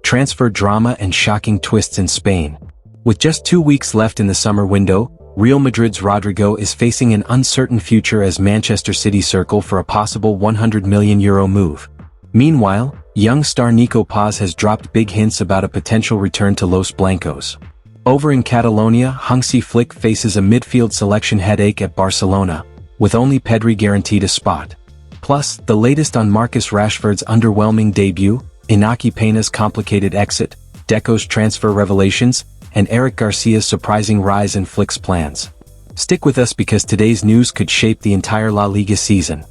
transfer drama and shocking twists in Spain. With just 2 weeks left in the summer window, Real Madrid's Rodrigo is facing an uncertain future as Manchester City circle for a possible €100 million move. Meanwhile, young star Nico Paz has dropped big hints about a potential return to Los Blancos. Over in Catalonia, Hansi Flick faces a midfield selection headache at Barcelona, with only Pedri guaranteed a spot. Plus, the latest on Marcus Rashford's underwhelming debut, Inaki Pena's complicated exit, Deco's transfer revelations, and Eric Garcia's surprising rise in Flick's plans. Stick with us because today's news could shape the entire La Liga season.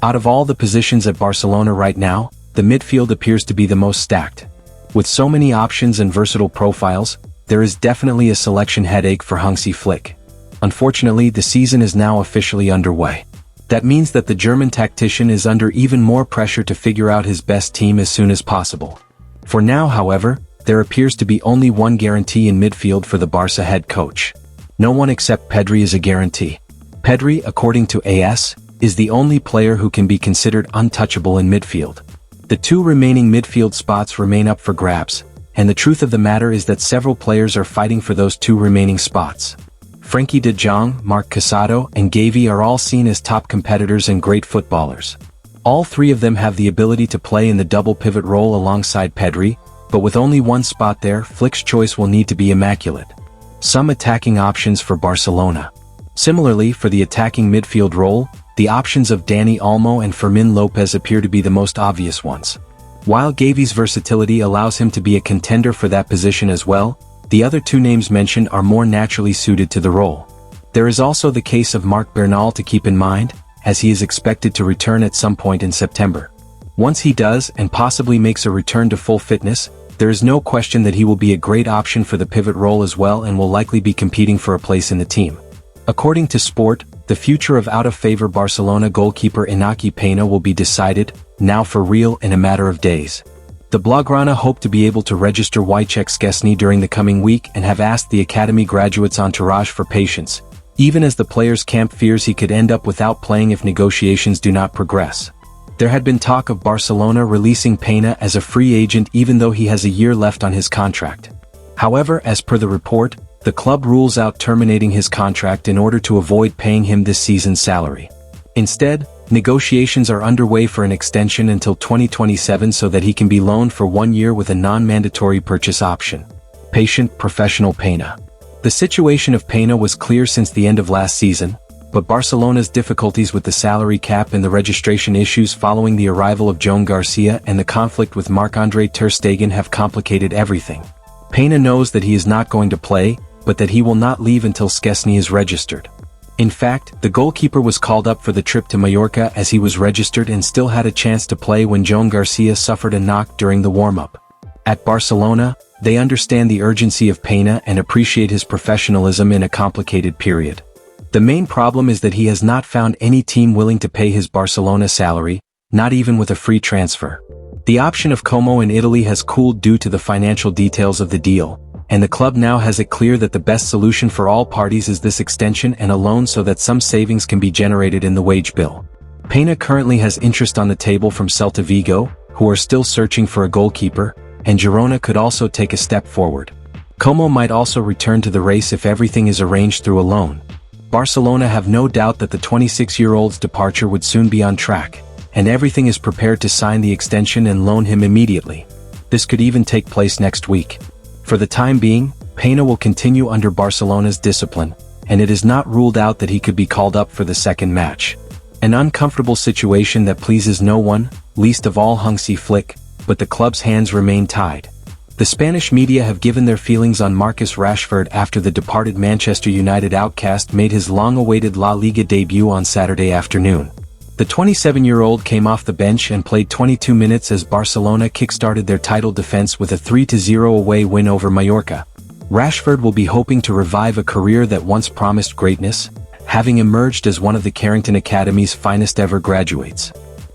Out of all the positions at Barcelona right now, the midfield appears to be the most stacked. With so many options and versatile profiles, there is definitely a selection headache for Hansi Flick. Unfortunately, the season is now officially underway. That means that the German tactician is under even more pressure to figure out his best team as soon as possible. For now, however, there appears to be only one guarantee in midfield for the Barca head coach. No one except Pedri is a guarantee. Pedri, according to AS, is the only player who can be considered untouchable in midfield. The 2 remaining midfield spots remain up for grabs, and the truth of the matter is that several players are fighting for those 2 remaining spots. Frenkie de Jong, Marc Casado, and Gavi are all seen as top competitors and great footballers. All 3 of them have the ability to play in the double pivot role alongside Pedri, but with only one spot there, Flick's choice will need to be immaculate. Some attacking options for Barcelona. Similarly, for the attacking midfield role, the options of Dani Olmo and Fermin Lopez appear to be the most obvious ones. While Gavi's versatility allows him to be a contender for that position as well, the other 2 names mentioned are more naturally suited to the role. There is also the case of Marc Bernal to keep in mind, as he is expected to return at some point in September. Once he does and possibly makes a return to full fitness, there is no question that he will be a great option for the pivot role as well and will likely be competing for a place in the team. According to Sport, the future of out-of-favor Barcelona goalkeeper Inaki Pena will be decided, now for real, in a matter of days. The Blaugrana hope to be able to register Wojciech Szczesny during the coming week and have asked the academy graduate's entourage for patience, even as the player's camp fears he could end up without playing if negotiations do not progress. There had been talk of Barcelona releasing Pena as a free agent even though he has a year left on his contract. However, as per the report, the club rules out terminating his contract in order to avoid paying him this season's salary. Instead, negotiations are underway for an extension until 2027 so that he can be loaned for 1 year with a non-mandatory purchase option. Patient, professional Pena. The situation of Pena was clear since the end of last season, but Barcelona's difficulties with the salary cap and the registration issues following the arrival of Joan Garcia and the conflict with Marc-Andre ter Stegen have complicated everything. Pena knows that he is not going to play, but that he will not leave until Szczesny is registered. In fact, the goalkeeper was called up for the trip to Mallorca as he was registered and still had a chance to play when Joan Garcia suffered a knock during the warm-up. At Barcelona, they understand the urgency of Pena and appreciate his professionalism in a complicated period. The main problem is that he has not found any team willing to pay his Barcelona salary, not even with a free transfer. The option of Como in Italy has cooled due to the financial details of the deal, and the club now has it clear that the best solution for all parties is this extension and a loan so that some savings can be generated in the wage bill. Pena currently has interest on the table from Celta Vigo, who are still searching for a goalkeeper, and Girona could also take a step forward. Como might also return to the race if everything is arranged through a loan. Barcelona have no doubt that the 26-year-old's departure would soon be on track, and everything is prepared to sign the extension and loan him immediately. This could even take place next week. For the time being, Pena will continue under Barcelona's discipline, and it is not ruled out that he could be called up for the second match. An uncomfortable situation that pleases no one, least of all Hansi Flick, but the club's hands remain tied. The Spanish media have given their feelings on Marcus Rashford after the departed Manchester United outcast made his long-awaited La Liga debut on Saturday afternoon. The 27-year-old came off the bench and played 22 minutes as Barcelona kick-started their title defense with a 3-0 away win over Mallorca. Rashford will be hoping to revive a career that once promised greatness, having emerged as one of the Carrington Academy's finest ever graduates.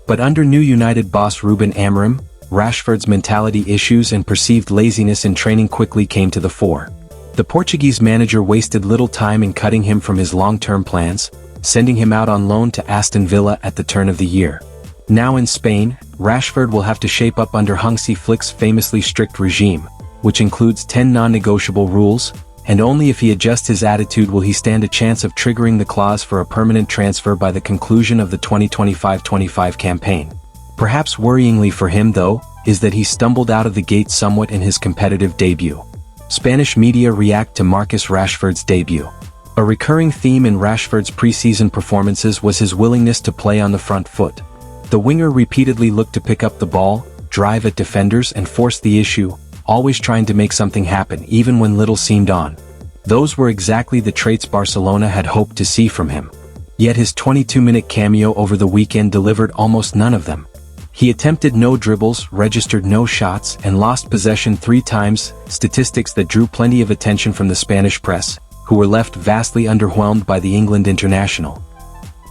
But under new United boss Ruben Amorim, Rashford's mentality issues and perceived laziness in training quickly came to the fore. The Portuguese manager wasted little time in cutting him from his long-term plans, sending him out on loan to Aston Villa at the turn of the year. Now in Spain, Rashford will have to shape up under Hansi Flick's famously strict regime, which includes 10 non-negotiable rules, and only if he adjusts his attitude will he stand a chance of triggering the clause for a permanent transfer by the conclusion of the 2025-25 campaign. Perhaps worryingly for him though, is that he stumbled out of the gate somewhat in his competitive debut. Spanish media react to Marcus Rashford's debut. A recurring theme in Rashford's preseason performances was his willingness to play on the front foot. The winger repeatedly looked to pick up the ball, drive at defenders and force the issue, always trying to make something happen even when little seemed on. Those were exactly the traits Barcelona had hoped to see from him. Yet his 22-minute cameo over the weekend delivered almost none of them. He attempted no dribbles, registered no shots, and lost possession 3 times, statistics that drew plenty of attention from the Spanish press, who were left vastly underwhelmed by the England international.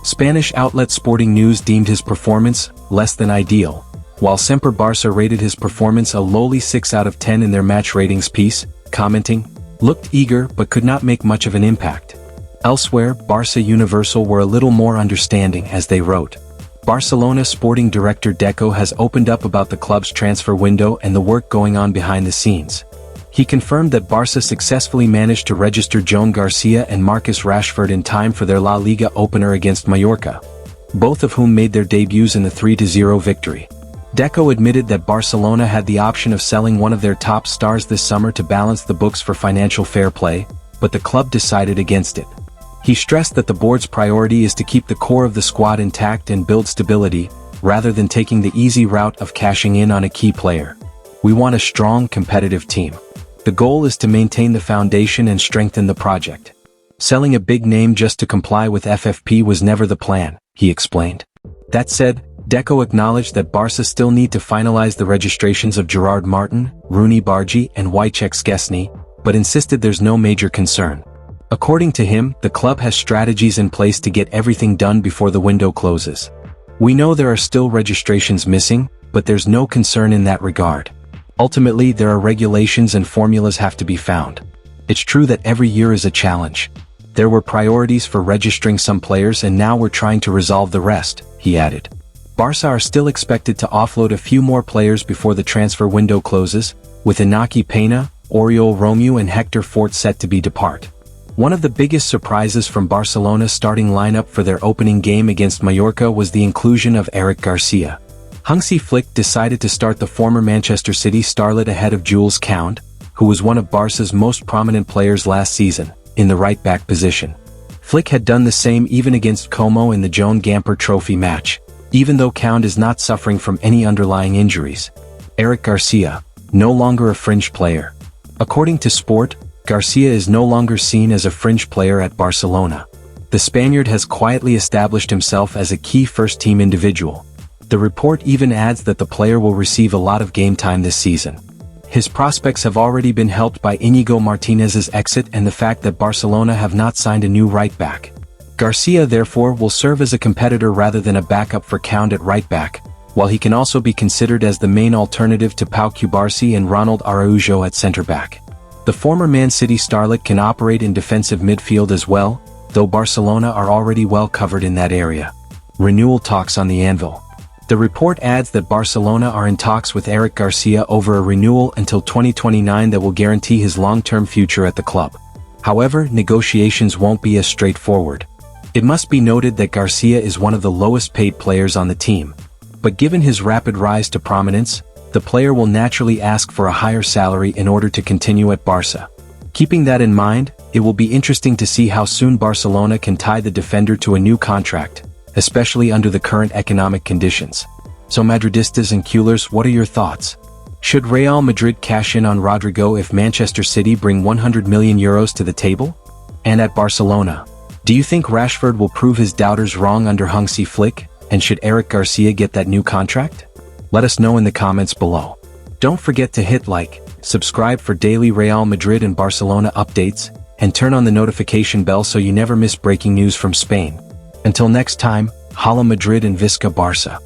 Spanish outlet Sporting News deemed his performance less than ideal, while Semper Barça rated his performance a lowly 6 out of 10 in their match ratings piece, commenting, "Looked eager but could not make much of an impact." Elsewhere, Barça Universal were a little more understanding as they wrote, "Barcelona sporting director Deco has opened up about the club's transfer window and the work going on behind the scenes. He confirmed that Barça successfully managed to register Joan Garcia and Marcus Rashford in time for their La Liga opener against Mallorca, both of whom made their debuts in the 3-0 victory. Deco admitted that Barcelona had the option of selling one of their top stars this summer to balance the books for financial fair play, but the club decided against it. He stressed that the board's priority is to keep the core of the squad intact and build stability, rather than taking the easy route of cashing in on a key player. We want a strong, competitive team. The goal is to maintain the foundation and strengthen the project. Selling a big name just to comply with FFP was never the plan," he explained. That said, Deco acknowledged that Barca still need to finalize the registrations of Gerard Morton, Rooney Bargi and Wojciech Szczesny, but insisted there's no major concern. According to him, the club has strategies in place to get everything done before the window closes. "We know there are still registrations missing, but there's no concern in that regard. Ultimately, there are regulations and formulas have to be found. It's true that every year is a challenge. There were priorities for registering some players and now we're trying to resolve the rest," he added. Barca are still expected to offload a few more players before the transfer window closes, with Inaki Pena, Oriol Romeu and Hector Fort set to be depart. One of the biggest surprises from Barcelona's starting lineup for their opening game against Mallorca was the inclusion of Eric Garcia. Hansi Flick decided to start the former Manchester City starlet ahead of Jules Koundé, who was one of Barca's most prominent players last season, in the right-back position. Flick had done the same even against Como in the Joan Gamper Trophy match, even though Koundé is not suffering from any underlying injuries. Eric Garcia, no longer a fringe player. According to Sport, Garcia is no longer seen as a fringe player at Barcelona. The Spaniard has quietly established himself as a key first-team individual. The report even adds that the player will receive a lot of game time this season. His prospects have already been helped by Íñigo Martínez's exit and the fact that Barcelona have not signed a new right-back. Garcia therefore will serve as a competitor rather than a backup for Koundé at right-back, while he can also be considered as the main alternative to Pau Cubarsí and Ronald Araujo at centre-back. The former Man City starlet can operate in defensive midfield as well, though Barcelona are already well covered in that area. Renewal talks on the anvil. The report adds that Barcelona are in talks with Eric Garcia over a renewal until 2029 that will guarantee his long-term future at the club. However, negotiations won't be as straightforward. It must be noted that Garcia is one of the lowest-paid players on the team, but given his rapid rise to prominence, the player will naturally ask for a higher salary in order to continue at Barca. Keeping that in mind, it will be interesting to see how soon Barcelona can tie the defender to a new contract, especially under the current economic conditions. So Madridistas and Culers, what are your thoughts? Should Real Madrid cash in on Rodrigo if Manchester City bring €100 million to the table? And at Barcelona, do you think Rashford will prove his doubters wrong under Hansi Flick, and should Eric Garcia get that new contract? Let us know in the comments below. Don't forget to hit like, subscribe for daily Real Madrid and Barcelona updates, and turn on the notification bell so you never miss breaking news from Spain. Until next time, Hala Madrid and Visca Barça.